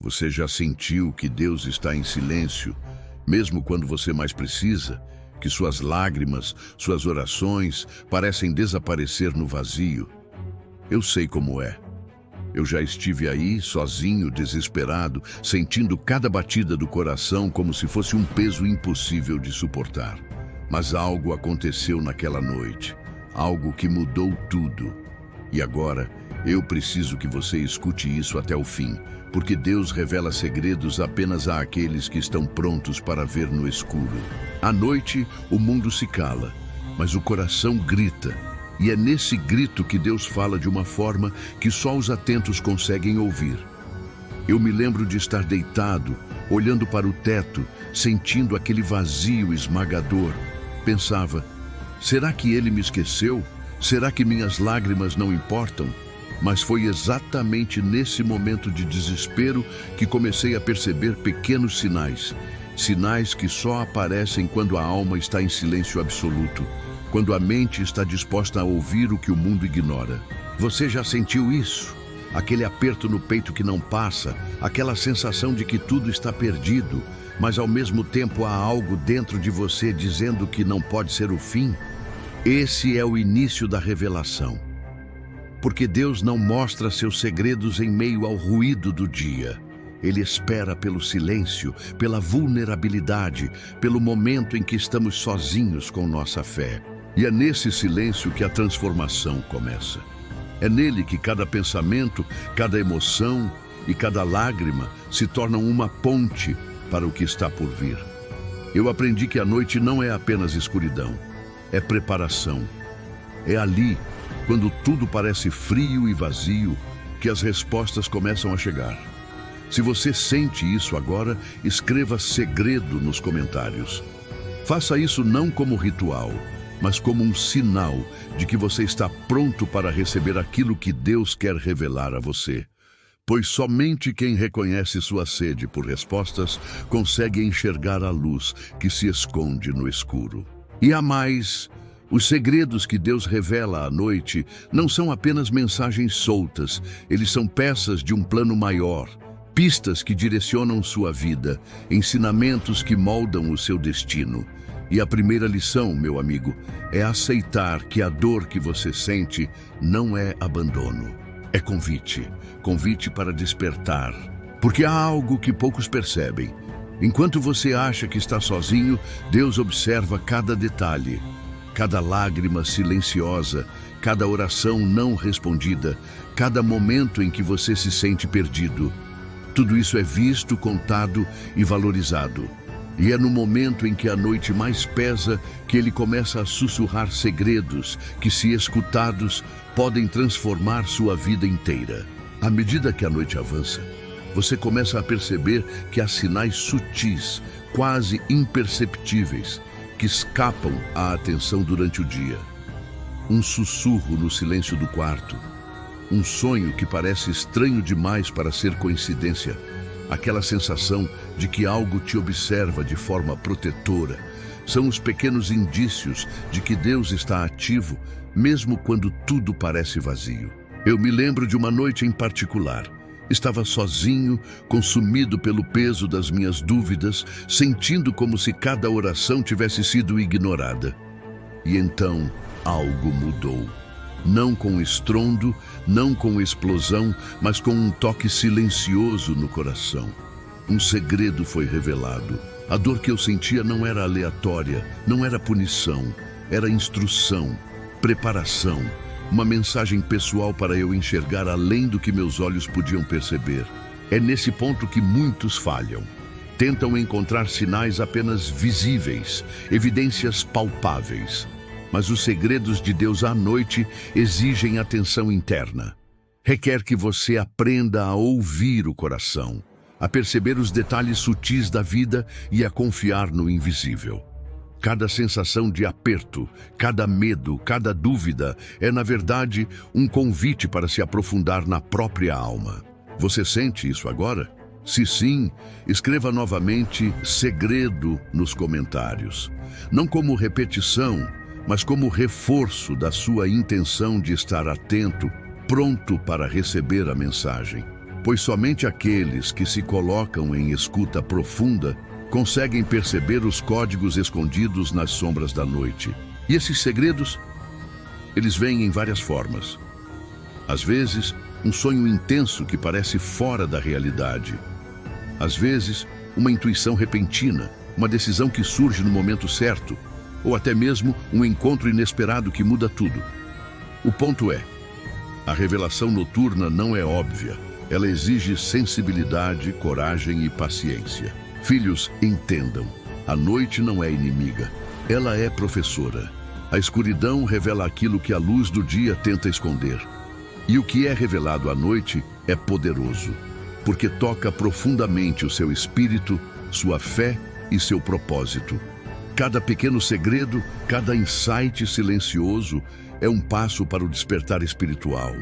Você já sentiu que Deus está em silêncio, mesmo quando você mais precisa? Que suas lágrimas, suas orações parecem desaparecer no vazio? Eu sei como é. Eu já estive aí, sozinho, desesperado, sentindo cada batida do coração como se fosse um peso impossível de suportar. Mas algo aconteceu naquela noite, algo que mudou tudo. E agora, eu preciso que você escute isso até o fim, porque Deus revela segredos apenas àqueles que estão prontos para ver no escuro. À noite, o mundo se cala, mas o coração grita. E é nesse grito que Deus fala de uma forma que só os atentos conseguem ouvir. Eu me lembro de estar deitado, olhando para o teto, sentindo aquele vazio esmagador. Pensava, será que ele me esqueceu? Será que minhas lágrimas não importam? Mas foi exatamente nesse momento de desespero que comecei a perceber pequenos sinais. Sinais que só aparecem quando a alma está em silêncio absoluto, quando a mente está disposta a ouvir o que o mundo ignora. Você já sentiu isso? Aquele aperto no peito que não passa, aquela sensação de que tudo está perdido, mas ao mesmo tempo há algo dentro de você dizendo que não pode ser o fim? Esse é o início da revelação. Porque Deus não mostra seus segredos em meio ao ruído do dia. Ele espera pelo silêncio, pela vulnerabilidade, pelo momento em que estamos sozinhos com nossa fé. E é nesse silêncio que a transformação começa. É nele que cada pensamento, cada emoção e cada lágrima se tornam uma ponte para o que está por vir. Eu aprendi que a noite não é apenas escuridão, é preparação. É ali, quando tudo parece frio e vazio, que as respostas começam a chegar. Se você sente isso agora, escreva segredo nos comentários. Faça isso não como ritual, mas como um sinal de que você está pronto para receber aquilo que Deus quer revelar a você. Pois somente quem reconhece sua sede por respostas consegue enxergar a luz que se esconde no escuro. E há mais. Os segredos que Deus revela à noite não são apenas mensagens soltas, eles são peças de um plano maior, pistas que direcionam sua vida, ensinamentos que moldam o seu destino. E a primeira lição, meu amigo, é aceitar que a dor que você sente não é abandono. É convite, convite para despertar, porque há algo que poucos percebem. Enquanto você acha que está sozinho, Deus observa cada detalhe. Cada lágrima silenciosa, cada oração não respondida, cada momento em que você se sente perdido. Tudo isso é visto, contado e valorizado. E é no momento em que a noite mais pesa que ele começa a sussurrar segredos que, se escutados, podem transformar sua vida inteira. À medida que a noite avança, você começa a perceber que há sinais sutis, quase imperceptíveis, que escapam à atenção durante o dia. Um sussurro no silêncio do quarto, um sonho que parece estranho demais para ser coincidência, aquela sensação de que algo te observa de forma protetora. São os pequenos indícios de que Deus está ativo, mesmo quando tudo parece vazio. Eu me lembro de uma noite em particular. Estava sozinho, consumido pelo peso das minhas dúvidas, sentindo como se cada oração tivesse sido ignorada. E então, algo mudou. Não com estrondo, não com explosão, mas com um toque silencioso no coração. Um segredo foi revelado. A dor que eu sentia não era aleatória, não era punição, era instrução, preparação. Uma mensagem pessoal para eu enxergar além do que meus olhos podiam perceber. É nesse ponto que muitos falham. Tentam encontrar sinais apenas visíveis, evidências palpáveis. Mas os segredos de Deus à noite exigem atenção interna. Requer que você aprenda a ouvir o coração, a perceber os detalhes sutis da vida e a confiar no invisível. Cada sensação de aperto, cada medo, cada dúvida é, na verdade, um convite para se aprofundar na própria alma. Você sente isso agora? Se sim, escreva novamente segredo nos comentários. Não como repetição, mas como reforço da sua intenção de estar atento, pronto para receber a mensagem. pois somente aqueles que se colocam em escuta profunda conseguem perceber os códigos escondidos nas sombras da noite. E esses segredos, eles vêm em várias formas. Às vezes, um sonho intenso que parece fora da realidade. Às vezes, uma intuição repentina, uma decisão que surge no momento certo, ou até mesmo um encontro inesperado que muda tudo. O ponto é, a revelação noturna não é óbvia. Ela exige sensibilidade, coragem e paciência. Filhos, entendam, a noite não é inimiga, ela é professora. A escuridão revela aquilo que a luz do dia tenta esconder. E o que é revelado à noite é poderoso, porque toca profundamente o seu espírito, sua fé e seu propósito. Cada pequeno segredo, cada insight silencioso é um passo para o despertar espiritual,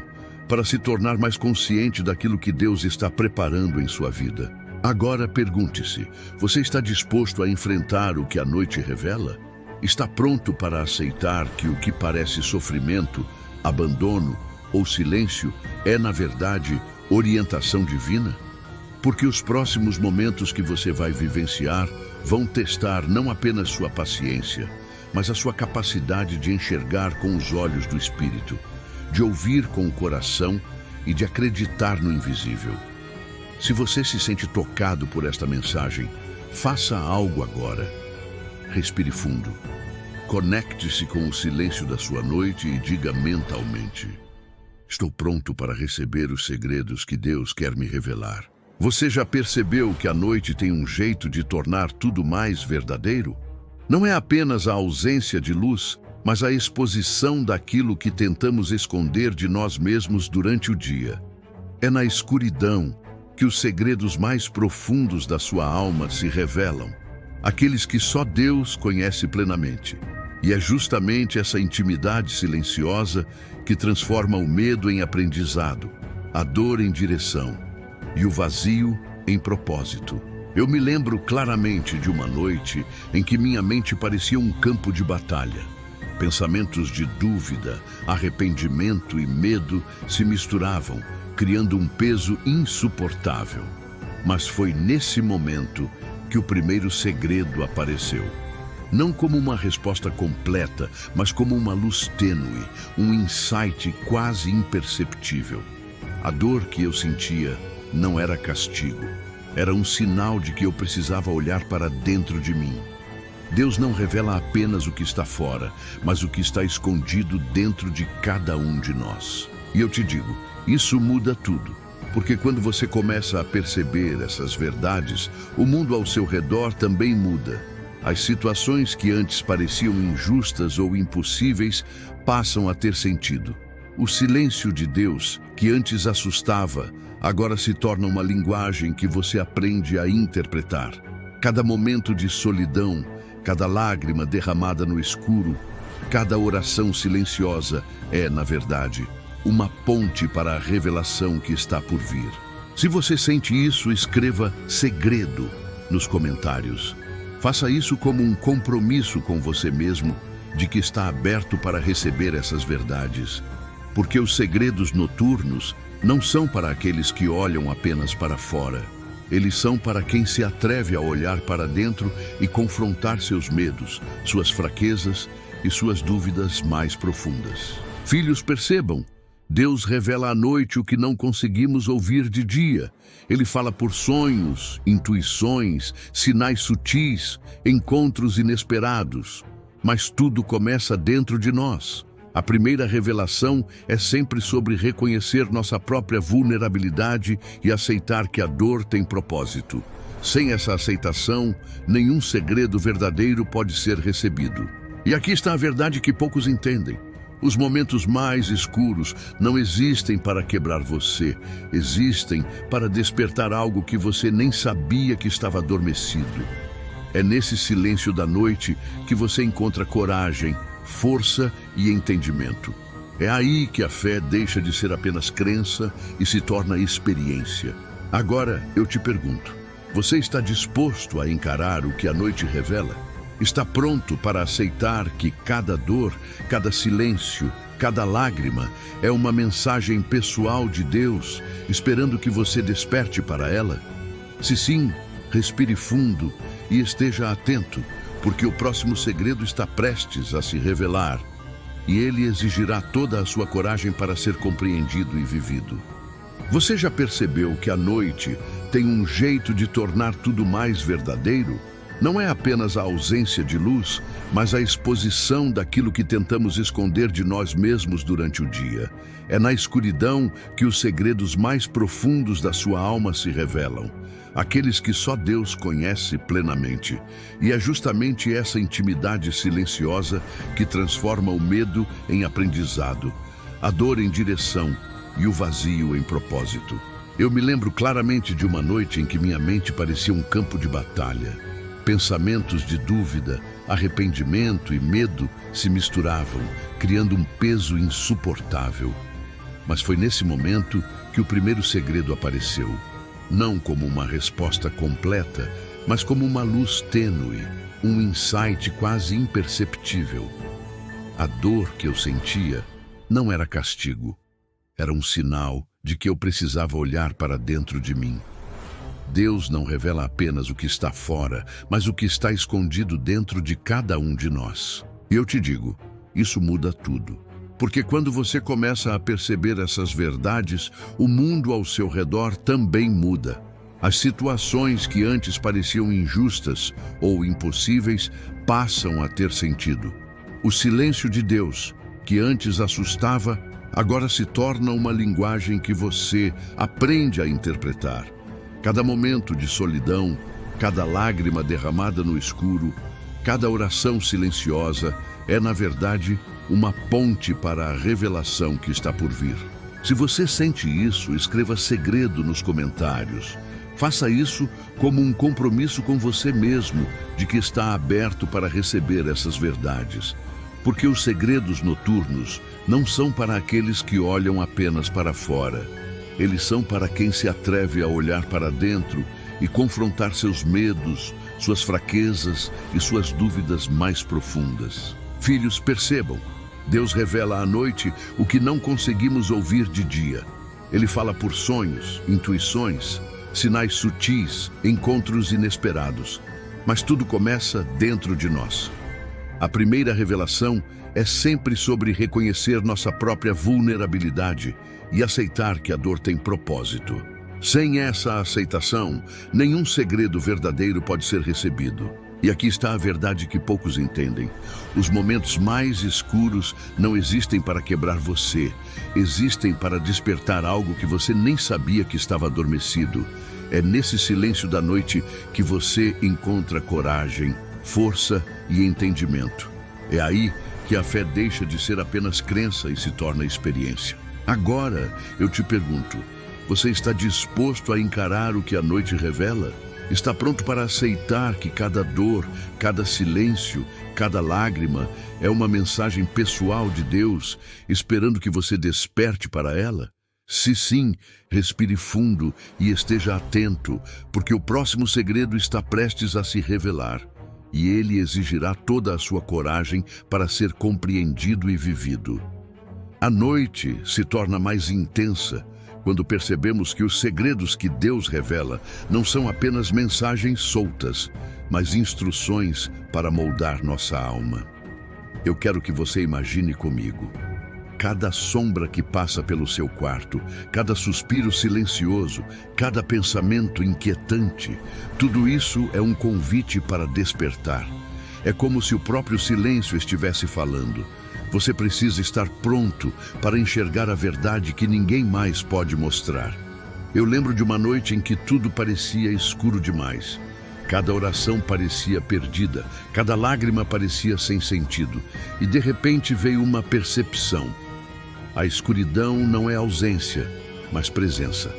para se tornar mais consciente daquilo que Deus está preparando em sua vida. Agora pergunte-se, você está disposto a enfrentar o que a noite revela? Está pronto para aceitar que o que parece sofrimento, abandono ou silêncio é, na verdade, orientação divina? Porque os próximos momentos que você vai vivenciar vão testar não apenas sua paciência, mas a sua capacidade de enxergar com os olhos do Espírito, de ouvir com o coração e de acreditar no invisível. Se você se sente tocado por esta mensagem, faça algo agora. Respire fundo. Conecte-se com o silêncio da sua noite e diga mentalmente: estou pronto para receber os segredos que Deus quer me revelar. Você já percebeu que a noite tem um jeito de tornar tudo mais verdadeiro? Não é apenas a ausência de luz, mas a exposição daquilo que tentamos esconder de nós mesmos durante o dia. É na escuridão que os segredos mais profundos da sua alma se revelam, aqueles que só Deus conhece plenamente. E é justamente essa intimidade silenciosa que transforma o medo em aprendizado, a dor em direção e o vazio em propósito. Eu me lembro claramente de uma noite em que minha mente parecia um campo de batalha. Pensamentos de dúvida, arrependimento e medo se misturavam, criando um peso insuportável. Mas foi nesse momento que o primeiro segredo apareceu. Não como uma resposta completa, mas como uma luz tênue, um insight quase imperceptível. A dor que eu sentia não era castigo, era um sinal de que eu precisava olhar para dentro de mim. Deus não revela apenas o que está fora, mas o que está escondido dentro de cada um de nós. E eu te digo, isso muda tudo, porque quando você começa a perceber essas verdades, o mundo ao seu redor também muda. As situações que antes pareciam injustas ou impossíveis passam a ter sentido. O silêncio de Deus, que antes assustava, agora se torna uma linguagem que você aprende a interpretar. Cada momento de solidão, cada lágrima derramada no escuro, cada oração silenciosa é, na verdade, uma ponte para a revelação que está por vir. Se você sente isso, escreva segredo nos comentários. Faça isso como um compromisso com você mesmo de que está aberto para receber essas verdades. Porque os segredos noturnos não são para aqueles que olham apenas para fora. Eles são para quem se atreve a olhar para dentro e confrontar seus medos, suas fraquezas e suas dúvidas mais profundas. Filhos, percebam, Deus revela à noite o que não conseguimos ouvir de dia. Ele fala por sonhos, intuições, sinais sutis, encontros inesperados. Mas tudo começa dentro de nós. A primeira revelação é sempre sobre reconhecer nossa própria vulnerabilidade e aceitar que a dor tem propósito. Sem essa aceitação, nenhum segredo verdadeiro pode ser recebido. E aqui está a verdade que poucos entendem. Os momentos mais escuros não existem para quebrar você, existem para despertar algo que você nem sabia que estava adormecido. É nesse silêncio da noite que você encontra coragem, força e entendimento. É aí que a fé deixa de ser apenas crença e se torna experiência. Agora eu te pergunto, você está disposto a encarar o que a noite revela? Está pronto para aceitar que cada dor, cada silêncio, Cada lágrima é uma mensagem pessoal de Deus, esperando que você desperte para ela? Se sim, respire fundo e esteja atento, porque o próximo segredo está prestes a se revelar, e ele exigirá toda a sua coragem para ser compreendido e vivido. Você já percebeu que a noite tem um jeito de tornar tudo mais verdadeiro? Não é apenas a ausência de luz, mas a exposição daquilo que tentamos esconder de nós mesmos durante o dia. É na escuridão que os segredos mais profundos da sua alma se revelam, aqueles que só Deus conhece plenamente. E é justamente essa intimidade silenciosa que transforma o medo em aprendizado, a dor em direção e o vazio em propósito. Eu me lembro claramente de uma noite em que minha mente parecia um campo de batalha. Pensamentos de dúvida, arrependimento e medo se misturavam, criando um peso insuportável. Mas foi nesse momento que o primeiro segredo apareceu. Não como uma resposta completa, mas como uma luz tênue, um insight quase imperceptível. A dor que eu sentia não era castigo, era um sinal de que eu precisava olhar para dentro de mim. Deus não revela apenas o que está fora, mas o que está escondido dentro de cada um de nós. E eu te digo, isso muda tudo. Porque quando você começa a perceber essas verdades, o mundo ao seu redor também muda. As situações que antes pareciam injustas ou impossíveis passam a ter sentido. O silêncio de Deus, que antes assustava, agora se torna uma linguagem que você aprende a interpretar. Cada momento de solidão, cada lágrima derramada no escuro, cada oração silenciosa é, na verdade, uma ponte para a revelação que está por vir. Se você sente isso, escreva segredo nos comentários. Faça isso como um compromisso com você mesmo de que está aberto para receber essas verdades. Porque os segredos noturnos não são para aqueles que olham apenas para fora. Eles são para quem se atreve a olhar para dentro e confrontar seus medos, suas fraquezas e suas dúvidas mais profundas. Filhos, percebam, Deus revela à noite o que não conseguimos ouvir de dia. Ele fala por sonhos, intuições, sinais sutis, encontros inesperados. Mas tudo começa dentro de nós. A primeira revelação é sempre sobre reconhecer nossa própria vulnerabilidade e aceitar que a dor tem propósito. Sem essa aceitação, nenhum segredo verdadeiro pode ser recebido. E aqui está a verdade que poucos entendem. Os momentos mais escuros não existem para quebrar você, existem para despertar algo que você nem sabia que estava adormecido. É nesse silêncio da noite que você encontra coragem, força e entendimento. É aí que a fé deixa de ser apenas crença e se torna experiência. Agora, eu te pergunto, você está disposto a encarar o que a noite revela? Está pronto para aceitar que cada dor, cada silêncio, cada lágrima é uma mensagem pessoal de Deus, esperando que você desperte para ela? Se sim, respire fundo e esteja atento, porque o próximo segredo está prestes a se revelar. E ele exigirá toda a sua coragem para ser compreendido e vivido. A noite se torna mais intensa quando percebemos que os segredos que Deus revela não são apenas mensagens soltas, mas instruções para moldar nossa alma. Eu quero que você imagine comigo. Cada sombra que passa pelo seu quarto, cada suspiro silencioso, cada pensamento inquietante, tudo isso é um convite para despertar. É como se o próprio silêncio estivesse falando. Você precisa estar pronto para enxergar a verdade que ninguém mais pode mostrar. Eu lembro de uma noite em que tudo parecia escuro demais. Cada oração parecia perdida, cada lágrima parecia sem sentido. E de repente veio uma percepção. A escuridão não é ausência, mas presença.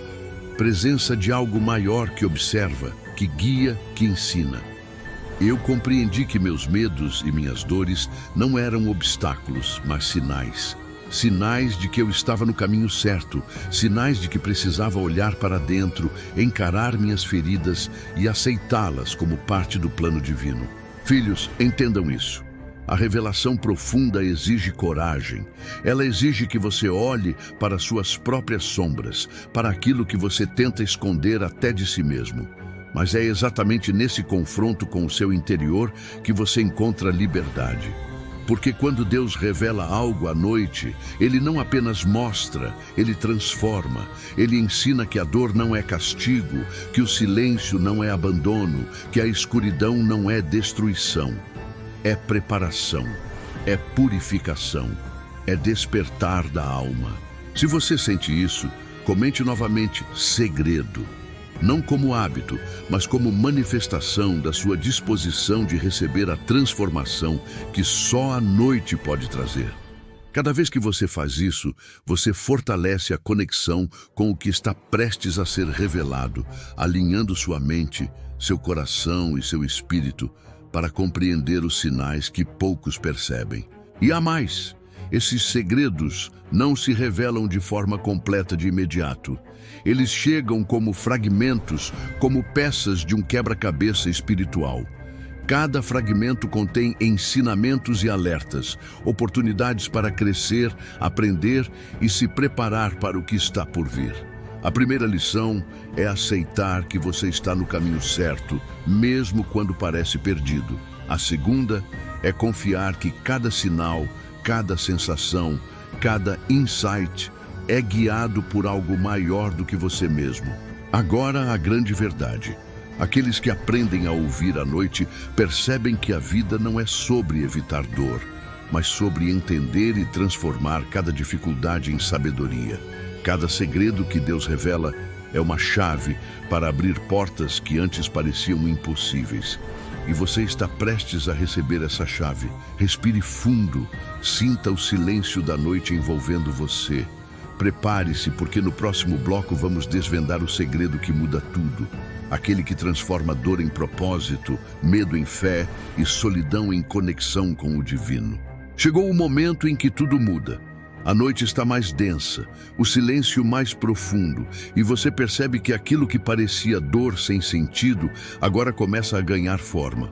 Presença de algo maior que observa, que guia, que ensina. Eu compreendi que meus medos e minhas dores não eram obstáculos, mas sinais. Sinais de que eu estava no caminho certo, sinais de que precisava olhar para dentro, encarar minhas feridas e aceitá-las como parte do plano divino. Filhos, entendam isso. A revelação profunda exige coragem. Ela exige que você olhe para suas próprias sombras, para aquilo que você tenta esconder até de si mesmo. Mas é exatamente nesse confronto com o seu interior que você encontra liberdade. Porque quando Deus revela algo à noite, Ele não apenas mostra, Ele transforma. Ele ensina que a dor não é castigo, que o silêncio não é abandono, que a escuridão não é destruição. É preparação, é purificação, é despertar da alma. Se você sente isso, comente novamente segredo. Não como hábito, mas como manifestação da sua disposição de receber a transformação que só a noite pode trazer. Cada vez que você faz isso, você fortalece a conexão com o que está prestes a ser revelado, alinhando sua mente, seu coração e seu espírito para compreender os sinais que poucos percebem. E há mais. Esses segredos não se revelam de forma completa de imediato. Eles chegam como fragmentos, como peças de um quebra-cabeça espiritual. Cada fragmento contém ensinamentos e alertas, oportunidades para crescer, aprender e se preparar para o que está por vir. A primeira lição é aceitar que você está no caminho certo, mesmo quando parece perdido. A segunda é confiar que cada sinal, cada sensação, cada insight é guiado por algo maior do que você mesmo. Agora, a grande verdade. Aqueles que aprendem a ouvir à noite percebem que a vida não é sobre evitar dor, mas sobre entender e transformar cada dificuldade em sabedoria. Cada segredo que Deus revela é uma chave para abrir portas que antes pareciam impossíveis. E você está prestes a receber essa chave. Respire fundo, sinta o silêncio da noite envolvendo você. Prepare-se, porque no próximo bloco vamos desvendar o segredo que muda tudo. Aquele que transforma dor em propósito, medo em fé e solidão em conexão com o divino. Chegou o momento em que tudo muda. A noite está mais densa, o silêncio mais profundo, e você percebe que aquilo que parecia dor sem sentido agora começa a ganhar forma.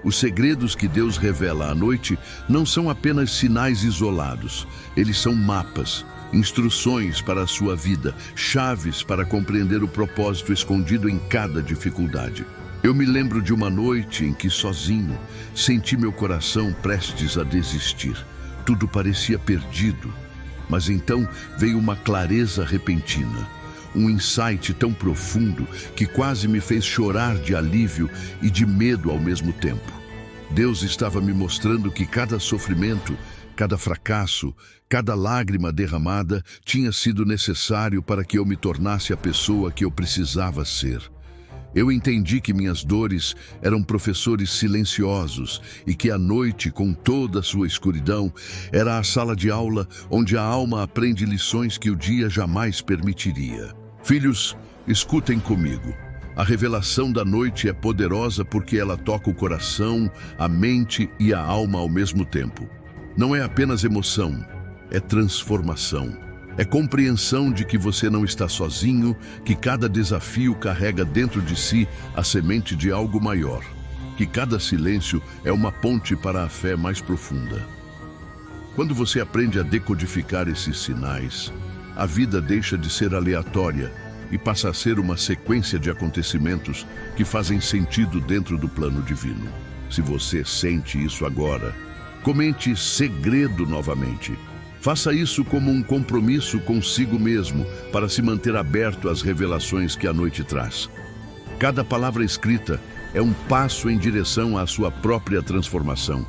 Os segredos que Deus revela à noite não são apenas sinais isolados, eles são mapas, instruções para a sua vida, chaves para compreender o propósito escondido em cada dificuldade. Eu me lembro de uma noite em que, sozinho, senti meu coração prestes a desistir. Tudo parecia perdido, mas então veio uma clareza repentina, um insight tão profundo que quase me fez chorar de alívio e de medo ao mesmo tempo. Deus estava me mostrando que cada sofrimento, cada fracasso, cada lágrima derramada tinha sido necessário para que eu me tornasse a pessoa que eu precisava ser. Eu entendi que minhas dores eram professores silenciosos e que a noite, com toda a sua escuridão, era a sala de aula onde a alma aprende lições que o dia jamais permitiria. Filhos, escutem comigo. A revelação da noite é poderosa porque ela toca o coração, a mente e a alma ao mesmo tempo. Não é apenas emoção, é transformação. É compreensão de que você não está sozinho, que cada desafio carrega dentro de si a semente de algo maior, que cada silêncio é uma ponte para a fé mais profunda. Quando você aprende a decodificar esses sinais, a vida deixa de ser aleatória e passa a ser uma sequência de acontecimentos que fazem sentido dentro do plano divino. Se você sente isso agora, comente segredo novamente. Faça isso como um compromisso consigo mesmo para se manter aberto às revelações que a noite traz. Cada palavra escrita é um passo em direção à sua própria transformação.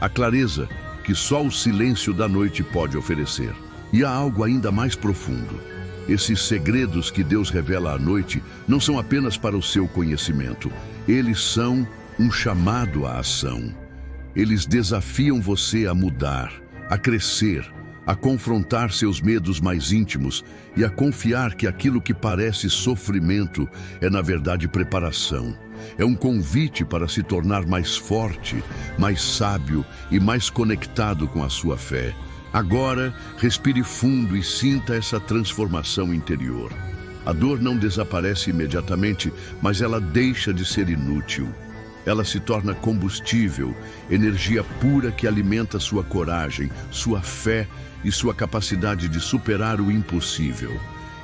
A clareza que só o silêncio da noite pode oferecer. E há algo ainda mais profundo. Esses segredos que Deus revela à noite não são apenas para o seu conhecimento. Eles são um chamado à ação. Eles desafiam você a mudar, a crescer, a confrontar seus medos mais íntimos e a confiar que aquilo que parece sofrimento é, na verdade, preparação. É um convite para se tornar mais forte, mais sábio e mais conectado com a sua fé. Agora, respire fundo e sinta essa transformação interior. A dor não desaparece imediatamente, mas ela deixa de ser inútil. Ela se torna combustível, energia pura que alimenta sua coragem, sua fé e sua capacidade de superar o impossível.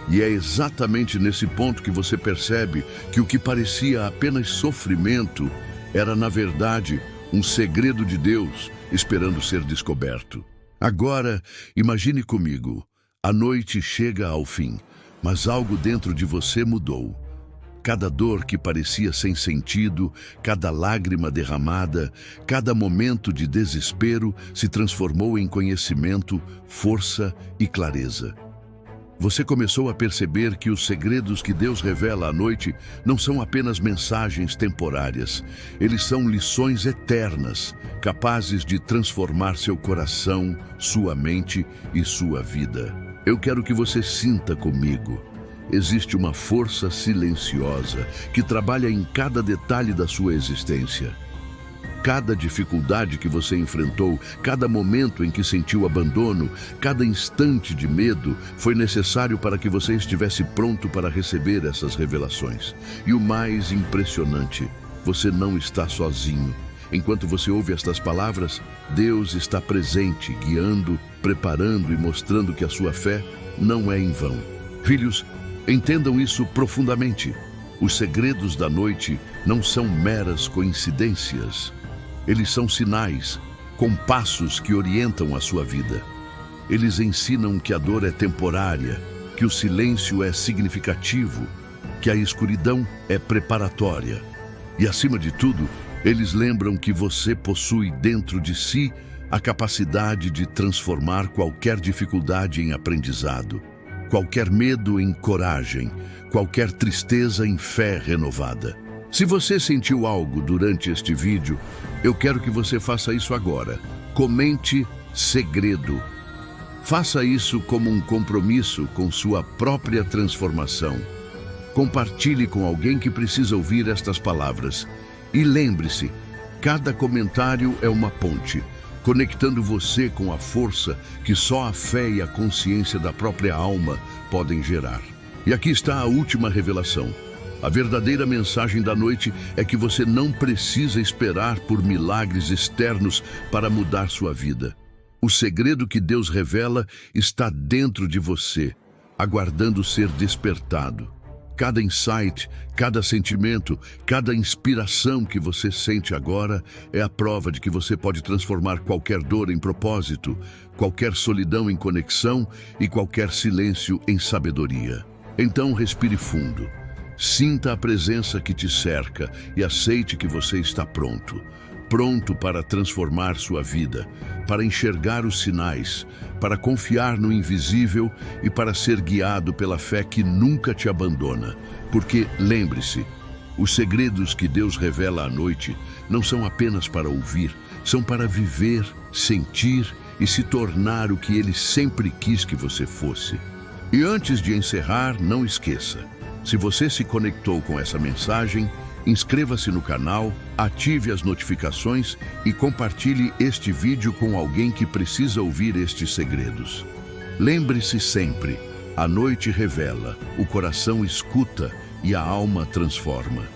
E é exatamente nesse ponto que você percebe que o que parecia apenas sofrimento era, na verdade, um segredo de Deus esperando ser descoberto. Agora, imagine comigo, a noite chega ao fim, mas algo dentro de você mudou. Cada dor que parecia sem sentido, cada lágrima derramada, cada momento de desespero se transformou em conhecimento, força e clareza. Você começou a perceber que os segredos que Deus revela à noite não são apenas mensagens temporárias. Eles são lições eternas, capazes de transformar seu coração, sua mente e sua vida. Eu quero que você sinta comigo. Existe uma força silenciosa que trabalha em cada detalhe da sua existência. Cada dificuldade que você enfrentou, cada momento em que sentiu abandono, cada instante de medo foi necessário para que você estivesse pronto para receber essas revelações. E o mais impressionante, você não está sozinho. Enquanto você ouve estas palavras, Deus está presente, guiando, preparando e mostrando que a sua fé não é em vão. Filhos, entendam isso profundamente. Os segredos da noite não são meras coincidências. Eles são sinais, compassos que orientam a sua vida. Eles ensinam que a dor é temporária, que o silêncio é significativo, que a escuridão é preparatória. E, acima de tudo, eles lembram que você possui dentro de si a capacidade de transformar qualquer dificuldade em aprendizado, qualquer medo em coragem, qualquer tristeza em fé renovada. Se você sentiu algo durante este vídeo, eu quero que você faça isso agora. Comente segredo. Faça isso como um compromisso com sua própria transformação. Compartilhe com alguém que precisa ouvir estas palavras. E lembre-se, cada comentário é uma ponte, conectando você com a força que só a fé e a consciência da própria alma podem gerar. E aqui está a última revelação. A verdadeira mensagem da noite é que você não precisa esperar por milagres externos para mudar sua vida. O segredo que Deus revela está dentro de você, aguardando ser despertado. Cada insight, cada sentimento, cada inspiração que você sente agora é a prova de que você pode transformar qualquer dor em propósito, qualquer solidão em conexão e qualquer silêncio em sabedoria. Então respire fundo. Sinta a presença que te cerca e aceite que você está pronto. Pronto para transformar sua vida, para enxergar os sinais, para confiar no invisível e para ser guiado pela fé que nunca te abandona. Porque, lembre-se, os segredos que Deus revela à noite não são apenas para ouvir, são para viver, sentir e se tornar o que Ele sempre quis que você fosse. E antes de encerrar, não esqueça. Se você se conectou com essa mensagem, inscreva-se no canal, ative as notificações e compartilhe este vídeo com alguém que precisa ouvir estes segredos. Lembre-se sempre, a noite revela, o coração escuta e a alma transforma.